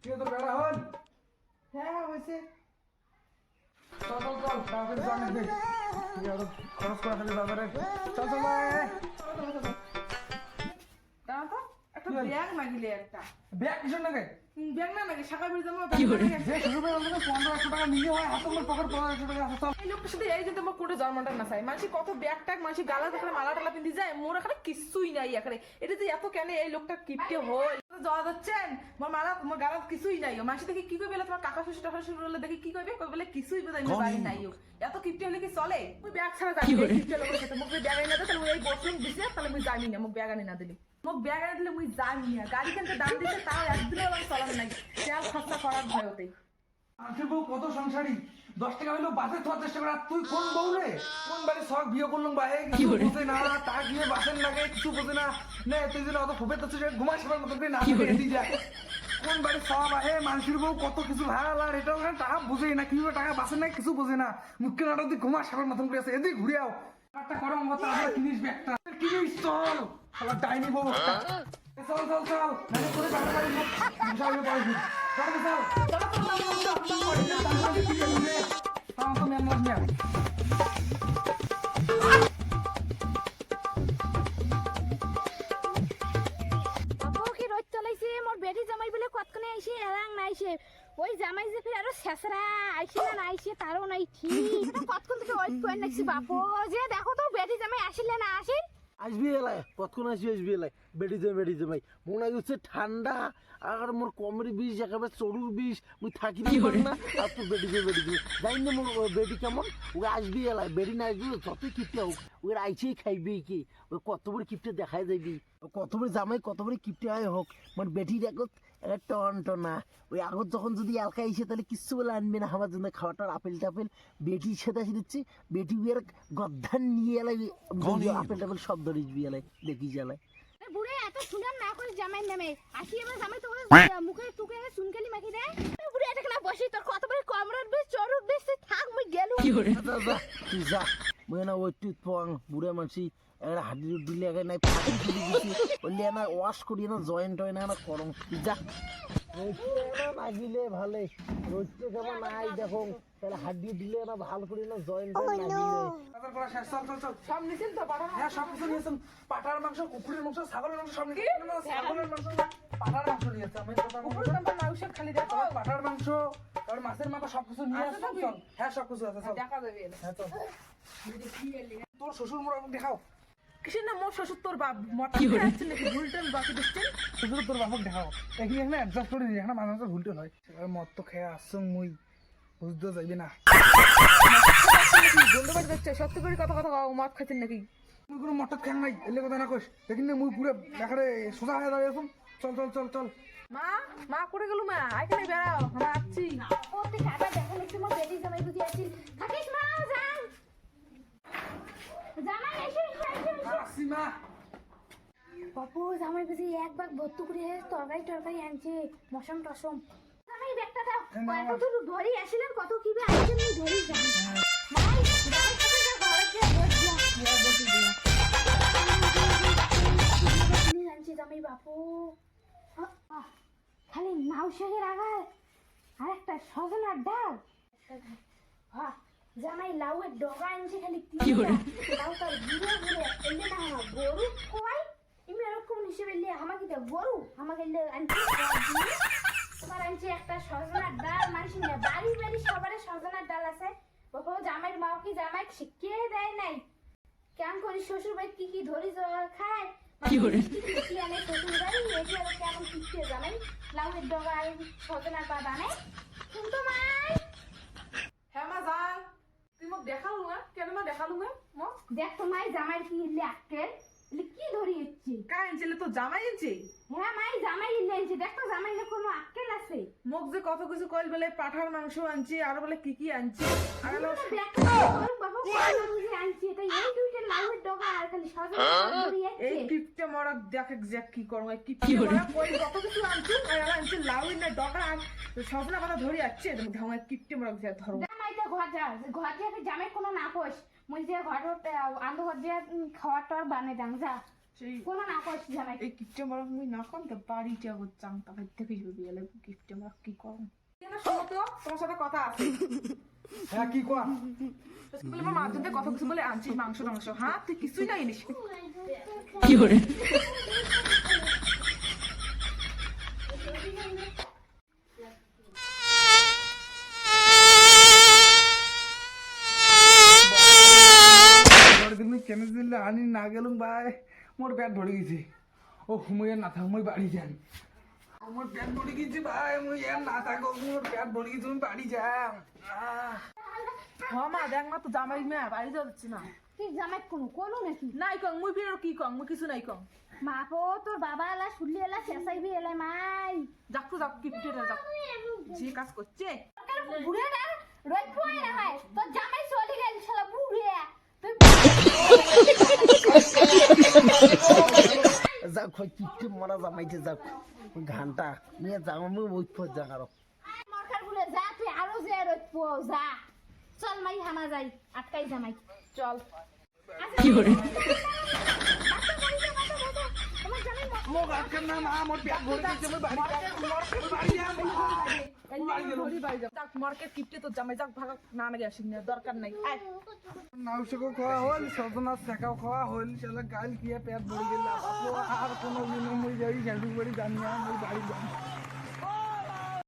কি তো বেড়া হন? হ্যাঁ হয়েছে। চল চল চল তাড়াতাড়ি চল নাকি কি আর খরচ করা খালি বাজারে চল চল ভাই দাঁড়া তো, একটা ব্যাগ মাগিলে একটা। ব্যাগ কিসের নাকি ব্যাগ না নাকি সকাল বেরিয়ে যাবো। যে শুরু করে আমাকে 1500 টাকা নিয়ে হয় হাতে আমার পকেট 1500 টাকা আছে চল এই লোকটার সাথে এই যে তোমার কোটে জন্মটা না চাই মানুষ কত ব্যাগ ট্যাগ মানুষ গালা দেখলে মালা টালা পিন্ধি যায় মোর এখানে কিছুই নাই এখানে। এটা যে এত কেন এই লোকটা কিপটে হয় যাওয়া যাচ্ছেন মোর মালা মোর গালা কিছুই নাই মানুষ দেখি কি করবে তোমার কাকা শ্বশুর টাকা শ্বশুর হলে দেখি কি করবে কই বলে কিছুই বোঝাই না বাড়ি নাই এত কিপটে হলে কি চলে ওই ব্যাগ ছাড়া যাবি কিপটে লোকের সাথে মুখ ব্যাগ আনি না দিলে ওই বসুন দিছে তাহলে মুই জানি না মুখ ব্যাগ আনি না দিলি মুখ ব্যাগ আনি দিলে মুই জানি না গাড়ি কিনতে দাম দিতে তাও একদিনও আমার চলাবে নাই তেল খরচা করার ভয়তেই আজকের বউ কত সংসারী 10 টাকা হইলো বাসে থাকার চেষ্টা করে তুই কোন বউ রে কোন বাড়ি শখ বিয়ে করলাম বাহে কিছু বোঝে না তা গিয়ে বাসের লাগে কিছু বোঝে না নে তুই যেন অত ফুপে তো ঘুমাই সবার মতো করে না দিয়ে যায় কোন বাড়ি সব আহে মানুষের বউ কত কিছু ভাল আর এটাও টাকা বুঝেই না কিভাবে টাকা বাসের নাই কিছু বোঝে না মুখকে নাটক দিয়ে ঘুমা সবার মতন করে আছে এদিক ঘুরিয়াও একটা গরম কথা আমরা কিনিস ব্যাগটা কিনিস চল শালা ডাইনি বউ একটা চল চল চল নালে করে টাকা পাই মশা হয়ে পড়ে চল চল কি রোদ চলাইছে মোর বেটি জামাই বলে কতক্ষণে আইছে এরাং নাইছে ওই জামাই যে ফির আরো শেষরা আইছে না নাইছে তারও নাই ঠিক কতক্ষণ থেকে ওয়েট করে নাকছি বাপু যে দেখো তো বেটি জামাই আসিলে না আসিল আসবি এলাই কতক্ষণ আসবি এলাই বেটি যাই মনে হচ্ছে ঠান্ডা আর মোর কমের বিষ একেবারে চরুর বিষ মুই থাকি না আর তুই বেটি যাই না মোর বেটি কেমন ওকে আসবি এলাই বেটি না আসবি যতই কিপটে হোক ওকে আইছেই খাইবি কি ওই কত বড় কিপটে দেখাই যাবি কত বড় জামাই কত বড় কিপটে হয় হোক মানে বেটির আগত একটা টন ওই আগত যখন যদি এলকা আইসে তাহলে কিচ্ছু বলে আনবে না আমার জন্য খাওয়াটার আপেল টাপেল বেটির সাথে আসে দিচ্ছি বেটি বিয়ের গদ্ধান নিয়ে এলাই আপেল টাপেল সব ধরিস বিয়েলাই দেখি জ্বালাই বুড়ে এত সুন্দর না করে জামাই নামে আসি আমার জামাই তো মুখে টুকে সুনকালি মাখি দেয় বুড়ে এটা কেন বসি তোর কত বড় কমরার বিষ চরুর বিষ থাক মুই গেলু তুই যা মুই না ওই তুই পং বুড়ে মানসি একটা হাড্ডি দিলে আগে নাই ফাটি তুলি দিছি বললি না ওয়াশ করি না জয়েন্ট হয় না করম তুই যা লাগিলে ভালে রোজতে কেমন নাই দেখো তাহলে হাড্ডি দিলে না ভালো করি না জয়েন্ট হয় লাগিলে বাজার করা শেষ চল চল চল সব নিছেন তো পাঠার হ্যাঁ সব কিছু নিয়েছেন পাটার মাংস কুকুরের মাংস ছাগলের মাংস সব নিয়েছেন ছাগলের মাংস পাটার মাংস নিয়েছে আমি কথা উপরে নাম্বার নাউশাক খালি দেখো পাটার মাংস আর মাছের মাথা সব কিছু নিয়ে আসছেন চল হ্যাঁ সব কিছু আছে চল দেখা যাবে হ্যাঁ চল তোর শ্বশুর মোড় দেখাও কিসের না মোর শ্বশুর তোর বাপ মতা কি আছে নাকি ভুলটাল বাকি দিচ্ছেন শ্বশুর তোর বাপক দেখাও দেখি এখানে অ্যাডজাস্ট করে দিই এখানে মাঝে মাঝে ভুলতে হয় এবার মদ তো খেয়ে আসছো মুই বুঝতে যাইবি না বন্ধু বাড়ি যাচ্ছে সত্যি করে কথা কথা মদ খাচ্ছেন নাকি মুই কোনো মটত খান নাই এলে কথা না কইস দেখি না মুই পুরো দেখারে সোজা হয়ে দাঁড়িয়ে আছো চল চল চল চল মা মা করে গেল মা এখানে বেড়াও আমরা আসছি ও তুই খাবার দেখা লিখছি মোর বেটি জামাই বুঝি আসিল থাকিস মা যান জামাই এসে আসি মা বাপু জামাই বুঝি এক বাগ ভর্তি করে তরকারি আনছে মশম টসম জামাই ব্যাগটা দাও কত দূর ধরি আসিলেন কত কিবে আনছেন আমি ধরি যাই মাই জামাই কত ঘরে গিয়ে বসে দিয়া আনছে জামাই বাপু খালি নাও শেখের আগায় আর একটা সজনার ডাল জামাই লাউয়ের ডগা আনছে খালি লাউ তার ঘুরে এলে না আমার গরু খোয়াই এমনি এরকম হিসেবে এলে আমাকে তো গরু আমাকে এলে আনছে তোমার আনছে একটা সজনার ডাল মানুষ বাড়ি সবারে সজনার ডাল আছে বাবা জামাইয়ের মাও কি জামাই শিখিয়ে দেয় নাই কেমন করি শ্বশুর বাড়ি কি ধরি খায় কি আনে শ্বশুর বাড়ি এটি আর কেমন শিখিয়ে জামাই লাউয়ের ডগা আর সজনার পা বানায় কিন্তু মাই হ্যাঁ মা যান তুই মোক দেখালু না কেন মা দেখালু না মোক দেখ তো মাই জামাইয়ের কি ইলে আক্কেল ইলে কি ধরি ইচ্ছি কাই আনছিলে তো জামাই আনছে হ্যাঁ মাই জামাই ইলে আনছে দেখ তো জামাইলে কোনো আক্কেল আছে মোক যে কত কিছু কইল বলে পাঠার মাংস আনছে আর বলে কি আনছে আর হলো দেখ তো বাবা কোন বুঝি আনছে এটা এই দুইটা লাউয়ের ডগা আর খালি সজনা ধরি এই যাচ্ছে কিপটে মরক দেখ এক্সাক্ট কি করব এই কিপটে মরক কই কত কিছু আনছে আর আনছে লাউ না ডগা আর সজনা পাতা ধরে যাচ্ছে ধামা কিপটে মরক যা ধরো জামাইতে ঘর যা জামাই কোনো না কোস মুই যে ঘর আন্দো ঘর যে খাওয়াটা বানে দাং যা সেই কোনো না করছি জামাই এই কিপটে মারা মুই না কম তো বাড়িটা হচ্ছাং তাকে দেখে যাবি এলে কিপটে মারা কি করম শোনো তো তোমার সাথে কথা আছে হ্যাঁ কি কোয়া বলে আমার মার জন্য কত কিছু বলে আনছিস মাংস টাংস হ্যাঁ তুই কিছুই নাই নিস কিন্তু কেন দিলে আনি না গেলুম ভাই মোর পেট ধরে গেছে ও মুই আর না থাক মুই বাড়ি যান মোর পেট ধরে গেছে ভাই মুই আর না থাকো মোর পেট ধরে গেছে আমি বাড়ি যাম হ্যাঁ মা দেখ মা তো জামাই মা বাড়ি যাচ্ছি না তুই জামাই কোনো নাকি নাই কং মুই ফির কি কং মুই কিছু নাই কং মা পো তোর বাবা এলা শুনলি এলা চেঁচাইবি এলা মাই যাক তো যাক কিপটে যাক যে কাজ করছে বুড়েটা রোজ পোয় না হয় তোর জামাই চলে গেল শালা বুড়ে তুই যাক হয় কিপটে মরা জামাইতে যাক ঘান্টা নিয়ে যাও আমি ওই পর যাক আরো মরকার গুলো যা তুই আরো যে রোজ পো যা চল মাই হামা যাই আটকাই জামাই চল কি করে তোমার জামাই মোক আজকে না মা মোর পেট ধরে গেছে আমি বাড়ি যাম বাড়ি যাম মার্কেট কিপটে তো জামাই যাক ভাগ না নাগে আসিস না দরকার নাই আয় নাউশকও খাওয়া হল সজনার শেখাও খাওয়া হল শালা গাল কিয়ে পেট ভরে গেল আর কোনো দিন মুই যাই ঝাড়ু বাড়ি জানি না মুই বাড়ি যাম